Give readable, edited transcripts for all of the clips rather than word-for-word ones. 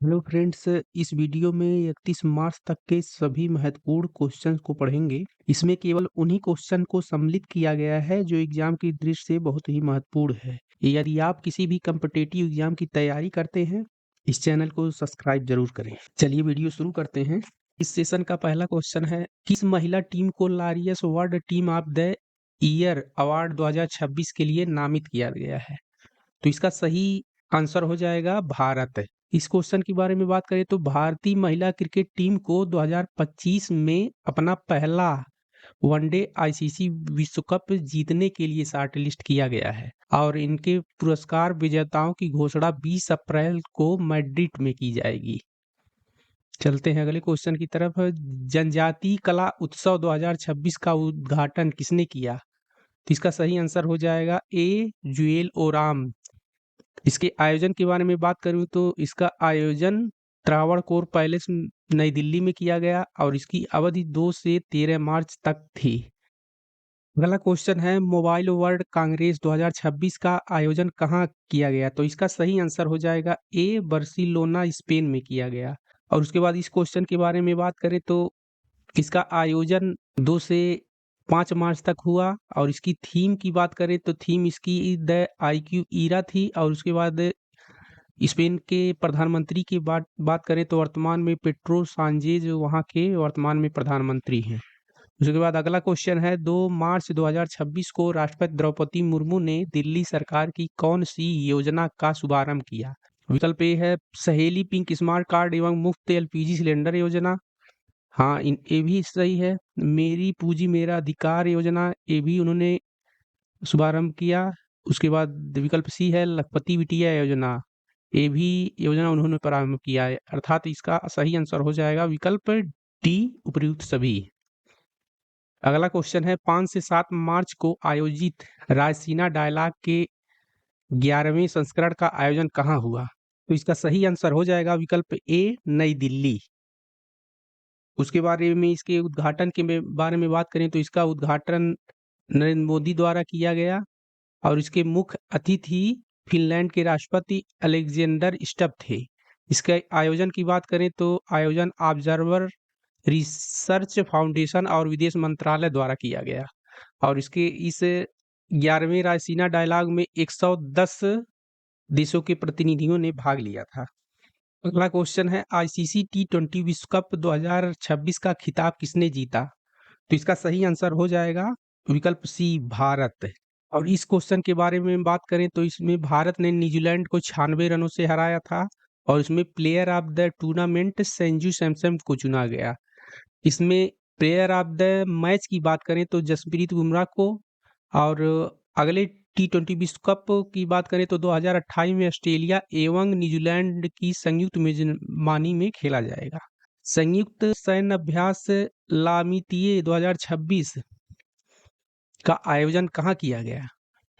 Hello friends, इस video में 31 मार्च तक के सभी महत्वपूर्ण क्वेश्चंस को पढ़ेंगे। इसमें केवल उन्हीं क्वेश्चन को सम्मिलित किया गया है जो एग्जाम की दृष्टि से बहुत ही महत्वपूर्ण है। यदि आप किसी भी कम्पिटिटिव एग्जाम की तैयारी करते हैं, इस चैनल को सब्सक्राइब जरूर करें। चलिए वीडियो शुरू करते हैं। इस सेशन का पहला क्वेश्चन है, किस महिला टीम को Laureus world team of the year award 2026 के लिए नामित किया गया है? तो इसका सही आंसर हो जाएगा भारत। इस क्वेश्चन के बारे में बात करें तो भारतीय महिला क्रिकेट टीम को 2025 में अपना पहला वनडे आईसीसी विश्व कप जीतने के लिए शॉर्टलिस्ट किया गया है और इनके पुरस्कार विजेताओं की घोषणा 20 अप्रैल को मैड्रिड में की जाएगी। चलते हैं अगले क्वेश्चन की तरफ। जनजातीय कला उत्सव 2026 का उद्घाटन किसने किया? तो इसका सही आंसर हो जाएगा ए जुएल ओराम। इसके आयोजन के बारे में बात करूं तो इसका आयोजन त्रावणकोर पैलेस नई दिल्ली में किया गया और इसकी अवधि 2 से 13 मार्च तक थी। अगला क्वेश्चन है, मोबाइल वर्ल्ड कांग्रेस 2026 का आयोजन कहाँ किया गया? तो इसका सही आंसर हो जाएगा ए बार्सिलोना स्पेन में किया गया। और उसके बाद इस क्वेश्चन के बारे में बात करें तो इसका आयोजन 2 से 5 मार्च तक हुआ और इसकी थीम की बात करें तो थीम इसकी द आईक्यू ईरा थी। और उसके बाद स्पेन के प्रधानमंत्री की बात करें तो वर्तमान में पेड्रो सांचेज वहां के वर्तमान में प्रधानमंत्री हैं। उसके बाद अगला क्वेश्चन है, 2 मार्च 2026 को राष्ट्रपति द्रौपदी मुर्मू ने दिल्ली सरकार की कौन सी योजना का शुभारंभ किया? विकल्प ए है सहेली पिंक स्मार्ट कार्ड एवं मुफ्त एलपीजी सिलेंडर योजना। हाँ, ये भी सही है। मेरी पूंजी मेरा अधिकार योजना, ये भी उन्होंने शुभारंभ किया। उसके बाद विकल्प सी है लखपति बिटिया योजना, ये भी योजना उन्होंने प्रारंभ किया है। अर्थात इसका सही आंसर हो जाएगा विकल्प डी उपर्युक्त सभी। अगला क्वेश्चन है, 5 से 7 मार्च को आयोजित रायसीना डायलॉग के 11वें संस्करण का आयोजन कहाँ हुआ? तो इसका सही आंसर हो जाएगा विकल्प ए नई दिल्ली। उसके बारे में इसके उद्घाटन के बारे में बात करें तो इसका उद्घाटन नरेंद्र मोदी द्वारा किया गया और इसके मुख्य अतिथि फिनलैंड के राष्ट्रपति अलेक्जेंडर स्टब थे। इसके आयोजन की बात करें तो आयोजन ऑब्जर्वर रिसर्च फाउंडेशन और विदेश मंत्रालय द्वारा किया गया और इसके इस 11वें रायसीना डायलॉग में 110 देशों के प्रतिनिधियों ने भाग लिया था। अगला क्वेश्चन है, आईसीसी T20 विश्व कप 2026 का खिताब किसने जीता? तो इसका सही आंसर हो जाएगा विकल्प सी भारत। और इस क्वेश्चन के बारे में बात करें तो इसमें भारत ने न्यूजीलैंड को 96 रनों से हराया था और इसमें player of the tournament Sanju Samson को चुना गया। इसमें प्लेयर ऑफ द मैच की बात करें तो जसप्रीत बुमराह को। और अगले T20 विश्व कप की बात करें तो 2028 में ऑस्ट्रेलिया एवं न्यूजीलैंड की संयुक्त मेजबानी में खेला जाएगा। संयुक्त सैन्य अभ्यास लामितीये 2026 का आयोजन कहाँ किया गया?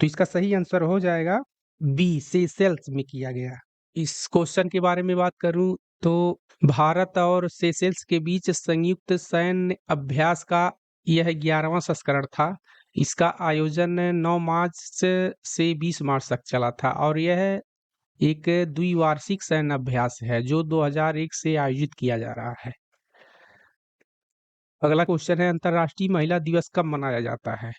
तो इसका सही आंसर हो जाएगा बी सेशेल्स में किया गया। इस क्वेश्चन के बारे में बात करूं तो भारत और सेशेल्स के बीच संयुक्त सैन्य अभ्यास का यह 11वां संस्करण था। इसका आयोजन 9 मार्च से 20 मार्च तक चला था और यह एक द्विवार्षिक सैन्य अभ्यास है जो 2001 से आयोजित किया जा रहा है। अगला क्वेश्चन है, अंतर्राष्ट्रीय महिला दिवस कब मनाया जाता है?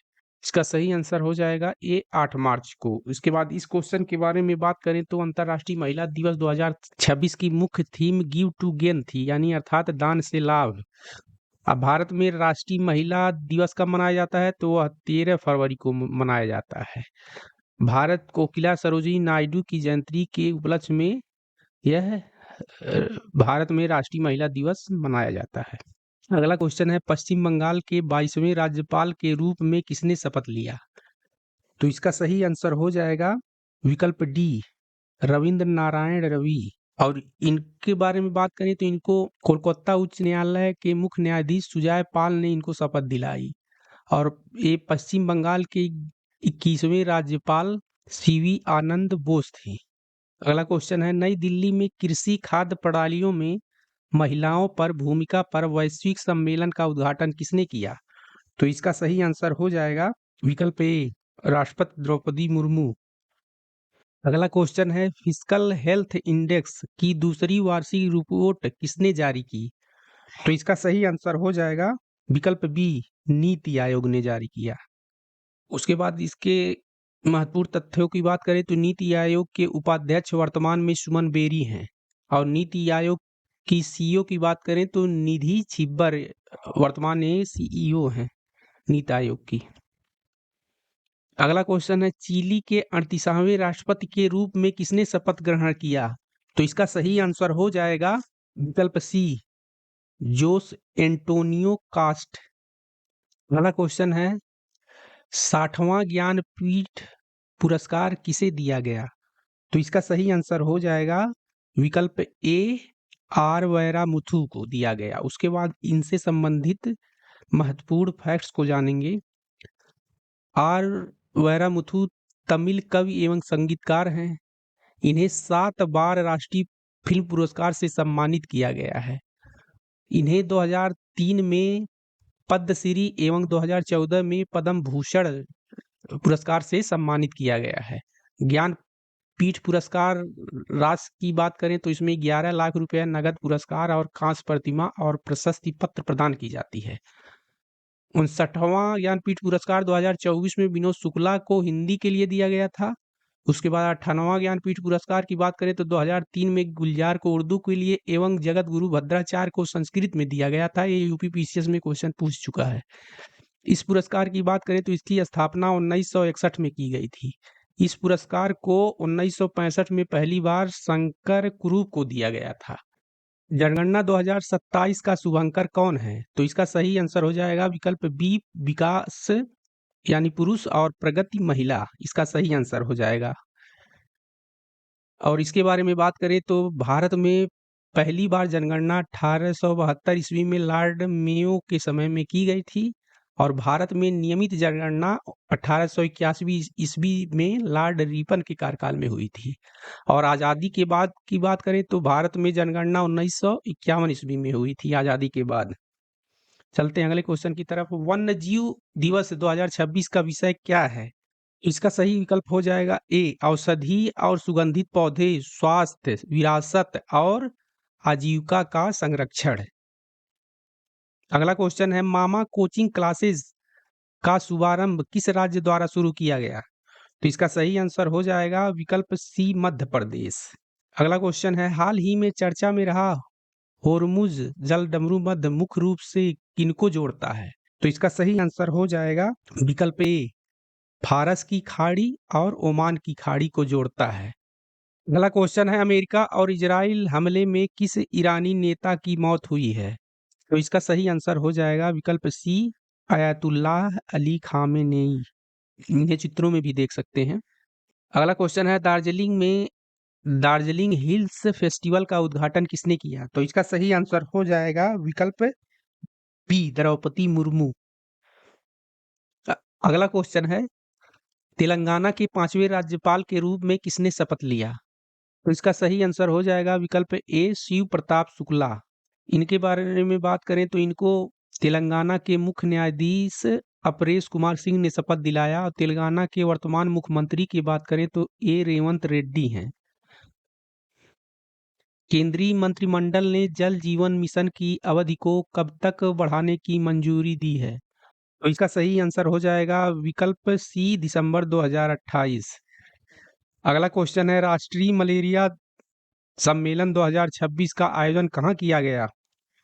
इसका सही आंसर हो जाएगा ए 8 मार्च को। इसके बाद इस क्वेश्चन के बारे में बात करें तो अंतर्राष्ट्रीय महिला दिवस 2026 की मुख्य थीम गिव टू गेन थी, यानी अर्थात दान से लाभ। अब भारत में राष्ट्रीय महिला दिवस कब मनाया जाता है? तो वह 13 फरवरी को मनाया जाता है। भारत कोकिला सरोजिनी नायडू की जयंती के उपलक्ष्य में यह भारत में राष्ट्रीय महिला दिवस मनाया जाता है। अगला क्वेश्चन है, पश्चिम बंगाल के 22वें राज्यपाल के रूप में किसने शपथ लिया? तो इसका सही आंसर हो जाएगा विकल्प डी रविंद्र नारायण रवि। और इनके बारे में बात करें तो इनको कोलकाता उच्च न्यायालय के मुख्य न्यायाधीश सुजय पाल ने इनको शपथ दिलाई और ये पश्चिम बंगाल के 21वें राज्यपाल सीवी आनंद बोस थे। अगला क्वेश्चन है, नई दिल्ली में कृषि खाद्य प्रणालियों में महिलाओं पर भूमिका पर वैश्विक सम्मेलन का उद्घाटन किसने किया? तो इसका सही आंसर हो जाएगा विकल्प ए राष्ट्रपति द्रौपदी मुर्मू। अगला क्वेश्चन है, फिजिकल हेल्थ इंडेक्स की दूसरी वार्षिक रिपोर्ट किसने जारी की? तो इसका सही आंसर हो जाएगा विकल्प बी, नीति आयोग ने जारी किया। उसके बाद इसके महत्वपूर्ण तथ्यों की बात करें तो नीति आयोग के उपाध्यक्ष वर्तमान में सुमन बेरी हैं, और नीति आयोग की सीईओ की बात करें तो निधि छिब्बर वर्तमान में सीईओ हैं नीति आयोग की। अगला क्वेश्चन है, चिली के 38वें राष्ट्रपति के रूप में किसने शपथ ग्रहण किया? तो इसका सही आंसर हो जाएगा विकल्प सी, जोस एंटोनियो कास्ट। अगला क्वेश्चन है, 60वां ज्ञानपीठ पुरस्कार किसे दिया गया? तो इसका सही आंसर हो जाएगा विकल्प ए, आर वैरामुथु को दिया गया। उसके बाद इनसे संबंधित महत्वपूर्ण फैक्ट्स को जानेंगे। आर वैरामुथु तमिल कवि एवं संगीतकार हैं। इन्हें 7 बार राष्ट्रीय फिल्म पुरस्कार से सम्मानित किया गया है। इन्हें 2003 में पद्मश्री एवं 2014 में पद्म भूषण पुरस्कार से सम्मानित किया गया है। ज्ञान पीठ पुरस्कार राशि की बात करें तो इसमें 11 लाख रुपए नगद पुरस्कार और कांस्य प्रतिमा और प्रशस्ति पत्र प्रदान की जाती है। 59वां ज्ञानपीठ पुरस्कार 2024 में विनोद शुक्ला को हिंदी के लिए दिया गया था। उसके बाद 58वां ज्ञानपीठ पुरस्कार की बात करें तो 2003 में गुलजार को उर्दू के लिए एवं जगत गुरु भद्राचार्य को संस्कृत में दिया गया था। ये यूपीपीसीएस में क्वेश्चन पूछ चुका है। इस पुरस्कार की बात करें तो इसकी स्थापना 1961 में की गई थी। इस पुरस्कार को 1965 में पहली बार शंकर कुरूप को दिया गया था। जनगणना 2027 का शुभंकर कौन है? तो इसका सही आंसर हो जाएगा विकल्प बी, विकास यानी पुरुष और प्रगति महिला, इसका सही आंसर हो जाएगा। और इसके बारे में बात करें तो भारत में पहली बार जनगणना 1872 ईस्वी में लॉर्ड मेयो के समय में की गई थी, और भारत में नियमित जनगणना 1881 ईस्वी में लॉर्ड रिपन के कार्यकाल में हुई थी। और आज़ादी के बाद की बात करें तो भारत में जनगणना 1951 ईस्वी में हुई थी आज़ादी के बाद। चलते हैं अगले क्वेश्चन की तरफ। वन्य जीव दिवस 2026 का विषय क्या है? इसका सही विकल्प हो जाएगा ए, औषधि और सुगंधित पौधे, स्वास्थ्य, विरासत और आजीविका का संरक्षण। अगला क्वेश्चन है, मामा कोचिंग क्लासेस का शुभारंभ किस राज्य द्वारा शुरू किया गया? तो इसका सही आंसर हो जाएगा विकल्प सी, मध्य प्रदेश। अगला क्वेश्चन है, हाल ही में चर्चा में रहा होर्मुज जल डमरू मध्य मुख्य रूप से किनको जोड़ता है? तो इसका सही आंसर हो जाएगा विकल्प ए, फारस की खाड़ी और ओमान की खाड़ी को जोड़ता है। अगला क्वेश्चन है, अमेरिका और इजराइल हमले में किस ईरानी नेता की मौत हुई है? तो इसका सही आंसर हो जाएगा विकल्प सी, अयातुल्लाह अली खामेनेई। इन्हें चित्रों में भी देख सकते हैं। अगला क्वेश्चन है, दार्जिलिंग हिल्स फेस्टिवल का उद्घाटन किसने किया? तो इसका सही आंसर हो जाएगा विकल्प बी, द्रौपदी मुर्मू। अगला क्वेश्चन है, तेलंगाना के 5वें राज्यपाल के रूप में किसने शपथ लिया? तो इसका सही आंसर हो जाएगा विकल्प ए, शिव प्रताप शुक्ला। इनके बारे में बात करें तो इनको तेलंगाना के मुख्य न्यायाधीश अपरेश कुमार सिंह ने शपथ दिलाया, और तेलंगाना के वर्तमान मुख्यमंत्री की बात करें तो ए रेवंत रेड्डी हैं। केंद्रीय मंत्रिमंडल ने जल जीवन मिशन की अवधि को कब तक बढ़ाने की मंजूरी दी है? तो इसका सही आंसर हो जाएगा विकल्प सी, दिसंबर 2028। अगला क्वेश्चन है, राष्ट्रीय मलेरिया सम्मेलन 2026 का आयोजन कहाँ किया गया?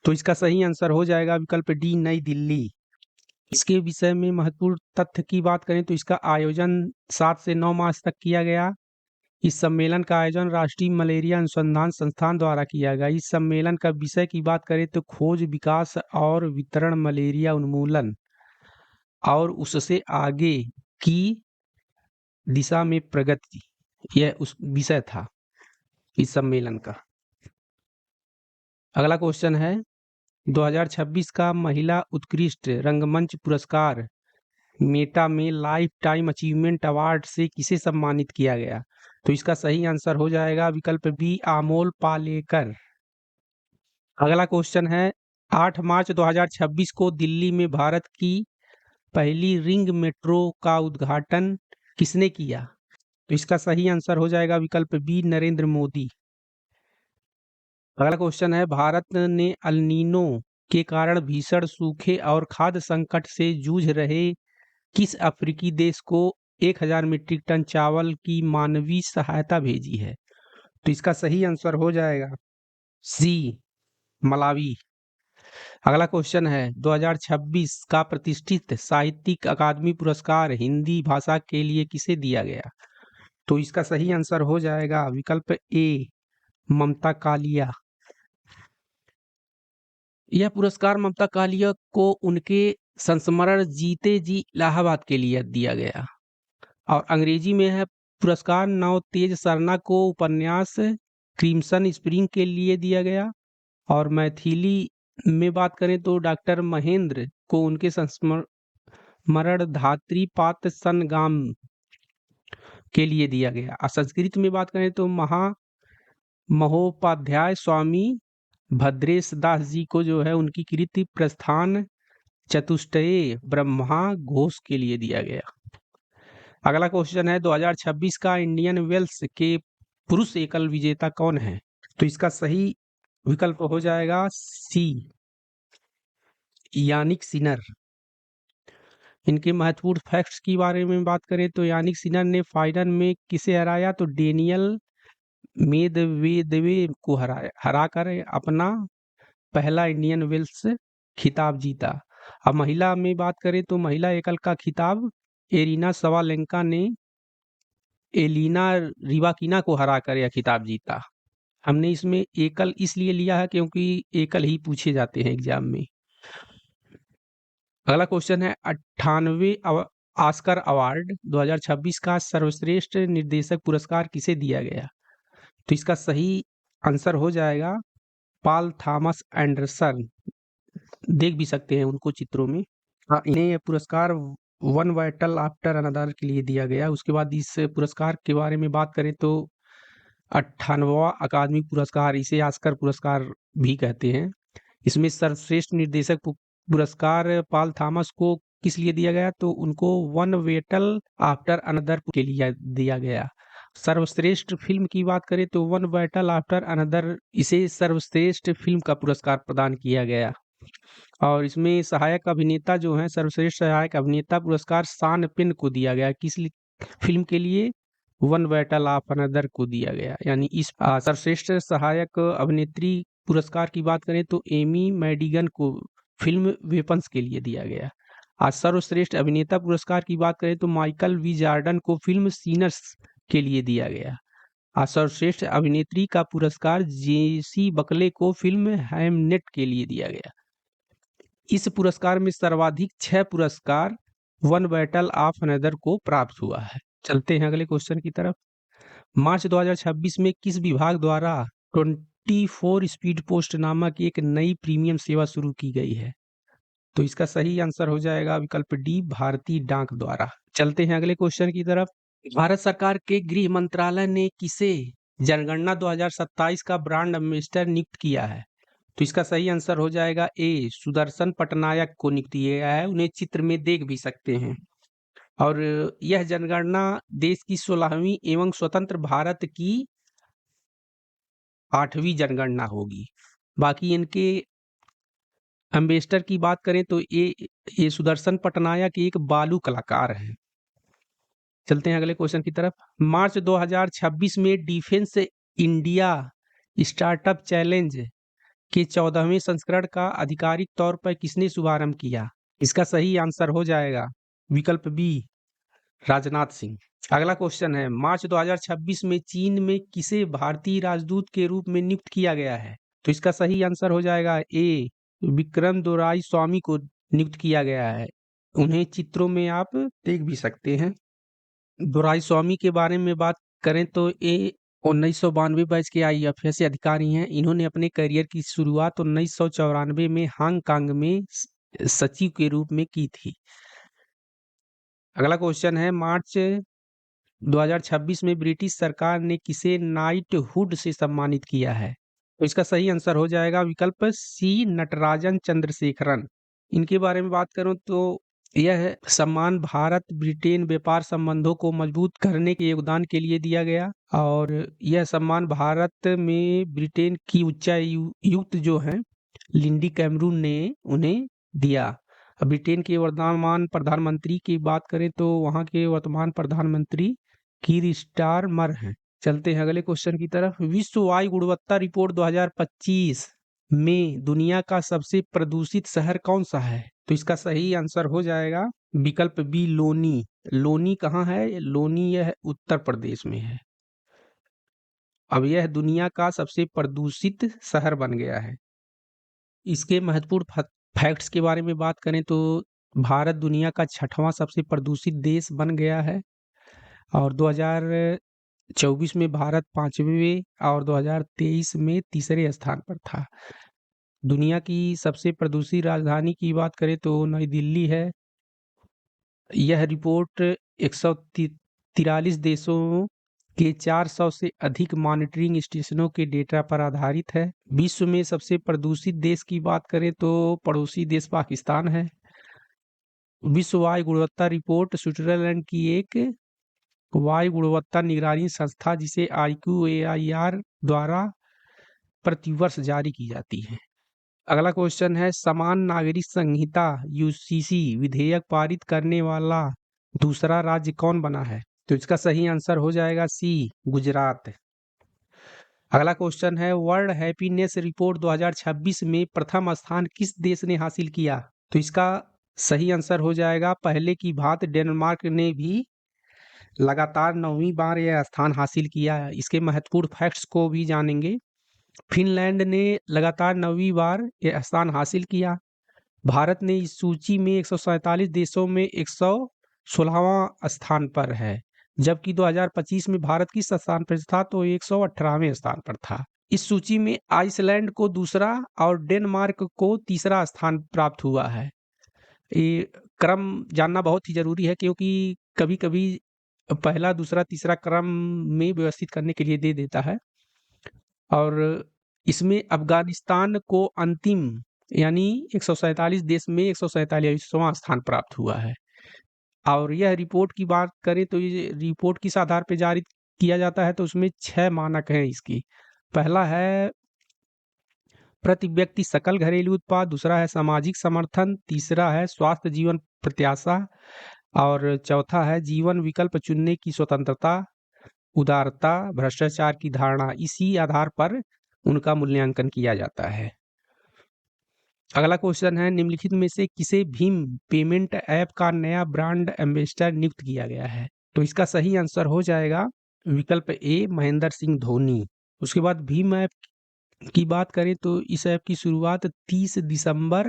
तो इसका सही आंसर हो जाएगा विकल्प डी, नई दिल्ली। इसके विषय में महत्वपूर्ण तथ्य की बात करें तो इसका आयोजन 7 से 9 मार्च तक किया गया। इस सम्मेलन का आयोजन राष्ट्रीय मलेरिया अनुसंधान संस्थान द्वारा किया गया। इस सम्मेलन का विषय की बात करें तो खोज, विकास और वितरण, मलेरिया उन्मूलन और उससे आगे की दिशा में प्रगति, यह उस विषय था इस सम्मेलन का। अगला क्वेश्चन है, 2026 का महिला उत्कृष्ट रंगमंच पुरस्कार मेटा में लाइफ टाइम अचीवमेंट अवार्ड से किसे सम्मानित किया गया? तो इसका सही आंसर हो जाएगा विकल्प बी, आमोल पालेकर। अगला क्वेश्चन है, 8 मार्च 2026 को दिल्ली में भारत की पहली रिंग मेट्रो का उद्घाटन किसने किया? तो इसका सही आंसर हो जाएगा विकल्प बी, नरेंद्र मोदी। अगला क्वेश्चन है, भारत ने अल नीनो के कारण भीषण सूखे और खाद्य संकट से जूझ रहे किस अफ्रीकी देश को 1000 मीट्रिक टन चावल की मानवीय सहायता भेजी है? तो इसका सही आंसर हो जाएगा सी, मलावी। अगला क्वेश्चन है, 2026 का प्रतिष्ठित साहित्यिक अकादमी पुरस्कार हिंदी भाषा के लिए किसे दिया गया? तो इसका सही आंसर हो जाएगा विकल्प ए, ममता कालिया। यह पुरस्कार ममता कालिया को उनके संस्मरण जीते जी इलाहाबाद के लिए दिया गया। और अंग्रेजी में है पुरस्कार नव तेज सरना को उपन्यास क्रिम्सन स्प्रिंग के लिए दिया गया। और मैथिली में बात करें तो डॉक्टर महेंद्र को उनके संस्मरण धात्री पात संगाम के लिए दिया गया। और संस्कृत में बात करें तो महोपाध्याय स्वामी भद्रेश दास जी को जो है उनकी कृति प्रस्थान चतुष्टय ब्रह्मा घोष के लिए दिया गया। अगला क्वेश्चन है, 2026 का इंडियन वेल्स के पुरुष एकल विजेता कौन है? तो इसका सही विकल्प हो जाएगा सी, यानिक सिनर। इनके महत्वपूर्ण फैक्ट्स की बारे में बात करें तो यानिक सिनर ने फाइनल में किसे हराया? तो डेनियल मेदवेदेव को हराकर अपना पहला इंडियन वेल्स खिताब जीता। अब महिला में बात करें तो महिला एकल का खिताब एरिना सवालेंका ने एलिना रिवाकिना को हराकर यह खिताब जीता। हमने इसमें एकल इसलिए लिया है क्योंकि एकल ही पूछे जाते हैं एग्जाम में। अगला क्वेश्चन है, 98वें ऑस्कर अवार्ड 2026 का सर्वश्रेष्ठ निर्देशक पुरस्कार किसे दिया गया? तो इसका सही आंसर हो जाएगा पॉल थॉमस एंडरसन। देख भी सकते हैं उनको चित्रों में। हाँ, इन्हें यह पुरस्कार वन बैटल आफ्टर अनदर के लिए दिया गया। उसके बाद इस पुरस्कार के बारे में बात करें तो 98वां अकादमी पुरस्कार, इसे ऑस्कर पुरस्कार भी कहते हैं। इसमें सर्वश्रेष्ठ निर्देशक पुरस्कार पॉल थॉमस को किस लिए दिया गया? तो उनको वन बैटल आफ्टर अनदर के लिए दिया गया। सर्वश्रेष्ठ फिल्म की बात करें तो वन बैटल आफ्टर अनदर, इसे सर्वश्रेष्ठ फिल्म का पुरस्कार प्रदान किया गया। और इसमें सहायक अभिनेता जो है, सर्वश्रेष्ठ सहायक अभिनेता पुरस्कार शान पेन को दिया गया। किस फिल्म के लिए? वन बैटल ऑफ अनदर को दिया गया। यानी इस सर्वश्रेष्ठ सहायक अभिनेत्री पुरस्कार की बात करें तो एमी मैडिगन को फिल्म वेपन्स के लिए दिया गया। आज सर्वश्रेष्ठ अभिनेता पुरस्कार की बात करें तो माइकल वी जॉर्डन को फिल्म सीनर्स के लिए दिया गया। आज सर्वश्रेष्ठ अभिनेत्री का पुरस्कार जेसी बकले को फिल्म हैमनेट के लिए दिया गया। इस पुरस्कार में सर्वाधिक 6 पुरस्कार वन बैटल ऑफ अनदर को प्राप्त हुआ है। चलते हैं अगले क्वेश्चन की तरफ। मार्च 2026 में किस विभाग द्वारा 24 स्पीड पोस्ट नामक एक नई प्रीमियम सेवा शुरू की गई है? तो इसका सही आंसर हो जाएगा विकल्प डी, भारतीय डाक द्वारा। चलते हैं अगले क्वेश्चन की तरफ। भारत सरकार के गृह मंत्रालय ने किसे जनगणना 2027 का ब्रांड एम्बेसडर नियुक्त किया है? तो इसका सही आंसर हो जाएगा ए, सुदर्शन पटनायक को नियुक्त किया गया है। उन्हें चित्र में देख भी सकते हैं। और यह जनगणना देश की 16वीं एवं स्वतंत्र भारत की 8वीं जनगणना होगी। बाकी इनके एम्बेसडर की बात करें तो ये सुदर्शन पटनायक एक बालू कलाकार है। चलते हैं अगले क्वेश्चन की तरफ। मार्च 2026 में डिफेंस इंडिया स्टार्टअप चैलेंज के 14वें संस्करण का आधिकारिक तौर पर किसने शुभारंभ किया? इसका सही आंसर हो जाएगा विकल्प बी, राजनाथ सिंह। अगला क्वेश्चन है, मार्च 2026 में चीन में किसे भारतीय राजदूत के रूप में नियुक्त किया गया है? तो इसका सही आंसर हो जाएगा ए, विक्रम दोराई स्वामी को नियुक्त किया गया है। उन्हें चित्रों में आप देख भी सकते हैं। दोराई स्वामी के बारे में बात करें तो ये 1992 बैच के IAFS अधिकारी हैं। इन्होंने अपने करियर की शुरुआत 1994 में हांगकांग में सचिव के रूप में की थी। अगला क्वेश्चन है, मार्च 2026 में ब्रिटिश सरकार ने किसे नाइटहुड से सम्मानित किया है? तो इसका सही आंसर हो जाएगा विकल्प सी, नटराजन चंद्रशेखरन। इनके बारे में बात करूं तो यह सम्मान भारत ब्रिटेन व्यापार संबंधों को मजबूत करने के योगदान के लिए दिया गया और यह सम्मान भारत में ब्रिटेन की उच्चायुक्त जो हैं लिंडी कैमरून ने उन्हें दिया। अब ब्रिटेन के वर्तमान प्रधानमंत्री की बात करें तो वहाँ के वर्तमान प्रधानमंत्री कीर स्टारमर हैं। चलते हैं अगले क्वेश्चन की तरफ। विश्व वायु गुणवत्ता रिपोर्ट 2025 में दुनिया का सबसे प्रदूषित शहर कौन सा है? तो इसका सही आंसर हो जाएगा विकल्प बी लोनी। लोनी कहाँ है? लोनी यह उत्तर प्रदेश में है। अब यह दुनिया का सबसे प्रदूषित शहर बन गया है। इसके महत्वपूर्ण फैक्ट्स के बारे में बात करें तो भारत दुनिया का 6वां सबसे प्रदूषित देश बन गया है और 2024 में भारत 5वें और 2023 में तीसरे स्थान पर था। दुनिया की सबसे प्रदूषित राजधानी की बात करें तो नई दिल्ली है। यह रिपोर्ट 143 देशों के 400 से अधिक मॉनिटरिंग स्टेशनों के डेटा पर आधारित है। विश्व में सबसे प्रदूषित देश की बात करें तो पड़ोसी देश पाकिस्तान है। विश्व वायु गुणवत्ता रिपोर्ट स्विट्जरलैंड की एक वायु गुणवत्ता निगरानी संस्था जिसे IQAIR द्वारा प्रतिवर्ष जारी की जाती है। अगला क्वेश्चन है समान नागरिक संहिता UCC विधेयक पारित करने वाला दूसरा राज्य कौन बना है? तो इसका सही आंसर हो जाएगा सी गुजरात। अगला क्वेश्चन है वर्ल्ड हैप्पीनेस रिपोर्ट 2026 में प्रथम स्थान किस देश ने हासिल किया? तो इसका सही आंसर हो जाएगा पहले की भांति डेनमार्क ने भी लगातार 9वीं बार यह स्थान हासिल किया है। इसके महत्वपूर्ण फैक्ट्स को भी जानेंगे। फिनलैंड ने लगातार 9वीं बार यह स्थान हासिल किया। भारत ने इस सूची में 147 देशों में 116वां स्थान पर है, जबकि 2025 में भारत किस स्थान पर था? तो 118वें स्थान पर था। इस सूची में आइसलैंड को दूसरा और डेनमार्क को तीसरा स्थान प्राप्त हुआ है। ये क्रम जानना बहुत ही जरूरी है क्योंकि कभी कभी पहला दूसरा तीसरा क्रम में व्यवस्थित करने के लिए दे देता है और इसमें अफगानिस्तान को अंतिम यानी 147 देश में 147वां स्थान प्राप्त हुआ है। और यह रिपोर्ट की बात करें तो ये रिपोर्ट किस आधार पर जारी किया जाता है? तो उसमें 6 मानक हैं इसकी। पहला है प्रति व्यक्ति सकल घरेलू उत्पाद, दूसरा है सामाजिक समर्थन, तीसरा है स्वास्थ्य जीवन प्रत्याशा और चौथा है जीवन विकल्प चुनने की स्वतंत्रता, उदारता, भ्रष्टाचार की धारणा। इसी आधार पर उनका मूल्यांकन किया जाता है। अगला क्वेश्चन है निम्नलिखित में से किसे भीम पेमेंट ऐप का नया ब्रांड एम्बेसडर नियुक्त किया गया है? तो इसका सही आंसर हो जाएगा विकल्प ए महेंद्र सिंह धोनी। उसके बाद भीम ऐप की बात करें तो इस ऐप की शुरुआत 30 दिसंबर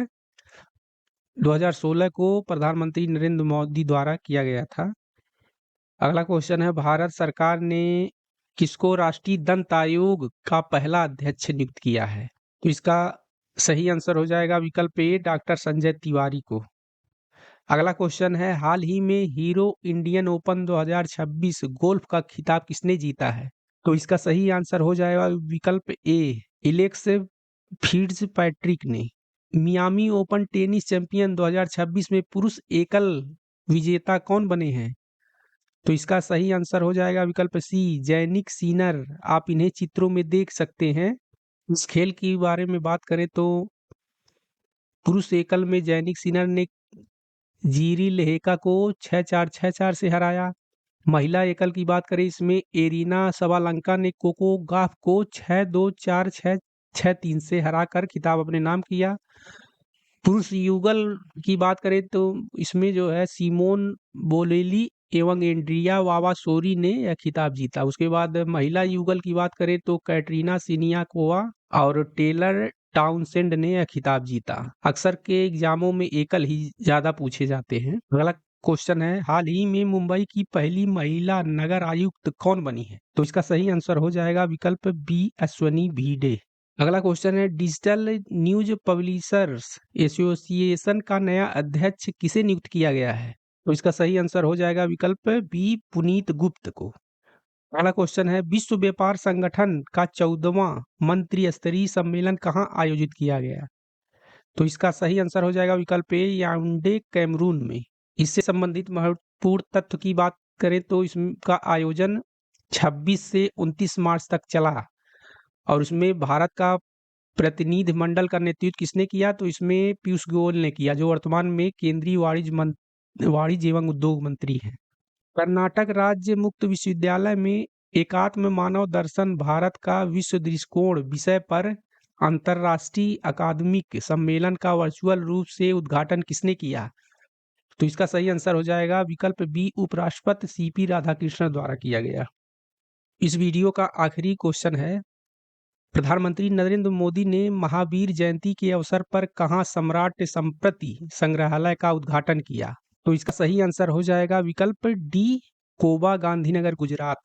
2016 को प्रधानमंत्री नरेंद्र मोदी द्वारा किया गया था। अगला क्वेश्चन है भारत सरकार ने किसको राष्ट्रीय दंत आयोग का पहला अध्यक्ष नियुक्त किया है? तो इसका सही आंसर हो जाएगा विकल्प ए डॉक्टर संजय तिवारी को। अगला क्वेश्चन है हाल ही में हीरो इंडियन ओपन 2026 गोल्फ का खिताब किसने जीता है? तो इसका सही आंसर हो जाएगा विकल्प ए एलेक्स फिट्जपैट्रिक ने। मियामी ओपन टेनिस चैंपियन 2026 में पुरुष एकल विजेता कौन बने हैं? तो इसका सही आंसर हो जाएगा विकल्प सी जैनिक सिनर। आप इन्हें चित्रों में देख सकते हैं। इस खेल के बारे में बात करें तो पुरुष एकल में जैनिक सिनर ने जीरी लेहेका को 6-4 6-4 से हराया। महिला एकल की बात करें इसमें एरिना सबालंका ने कोको गाफ को 6-2 4-6 6-3 से हराकर खिताब अपने नाम किया। पुरुष युगल की बात करें तो इसमें जो है सिमोन बोलेली एवं एंड्रिया वावासोरी ने यह खिताब जीता। उसके बाद महिला युगल की बात करें तो कैटरीना सिनियाकोवा और टेलर टाउनसेंड ने यह खिताब जीता। अक्सर के एग्जामों में एकल ही ज्यादा पूछे जाते हैं। अगला क्वेश्चन है हाल ही में मुंबई की पहली महिला नगर आयुक्त कौन बनी है? तो इसका सही आंसर हो जाएगा विकल्प बी अश्वनी भिडे। अगला क्वेश्चन है डिजिटल न्यूज पब्लिशर्स एसोसिएशन का नया अध्यक्ष किसे नियुक्त किया गया है? तो इसका सही आंसर हो जाएगा विकल्प बी पुनीत गुप्त को। अगला क्वेश्चन है विश्व व्यापार संगठन का 14वां मंत्री स्तरीय सम्मेलन कहाँ आयोजित किया गया? तो इसका सही आंसर हो जाएगा विकल्प ए याओंडे कैमरून में। इससे संबंधित महत्वपूर्ण तथ्य की बात करें तो इसका आयोजन 26 से 29 मार्च तक चला और उसमें भारत का प्रतिनिधिमंडल का नेतृत्व किसने किया? तो इसमें पीयूष गोयल ने किया, जो वर्तमान में केंद्रीय वाणिज्य एवं उद्योग मंत्री हैं। कर्नाटक राज्य मुक्त विश्वविद्यालय में एकात्म मानव दर्शन भारत का विश्व दृष्टिकोण विषय पर अंतर्राष्ट्रीय अकादमिक सम्मेलन का वर्चुअल रूप से उद्घाटन किसने किया? तो इसका सही आंसर हो जाएगा विकल्प बी, उपराष्ट्रपति सीपी राधाकृष्णन द्वारा किया गया। इस वीडियो का आखिरी क्वेश्चन है, प्रधानमंत्री नरेंद्र मोदी ने महावीर जयंती के अवसर पर कहाँ सम्राट संप्रति संग्रहालय का उद्घाटन किया? तो इसका सही आंसर हो जाएगा विकल्प डी, कोबा, गांधीनगर, गुजरात।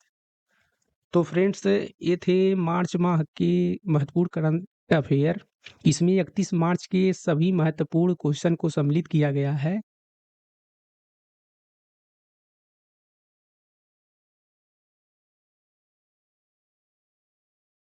तो फ्रेंड्स, ये थे मार्च माह के महत्वपूर्ण करंट अफेयर। इसमें 31 मार्च के सभी महत्वपूर्ण क्वेश्चन को सम्मिलित किया गया है।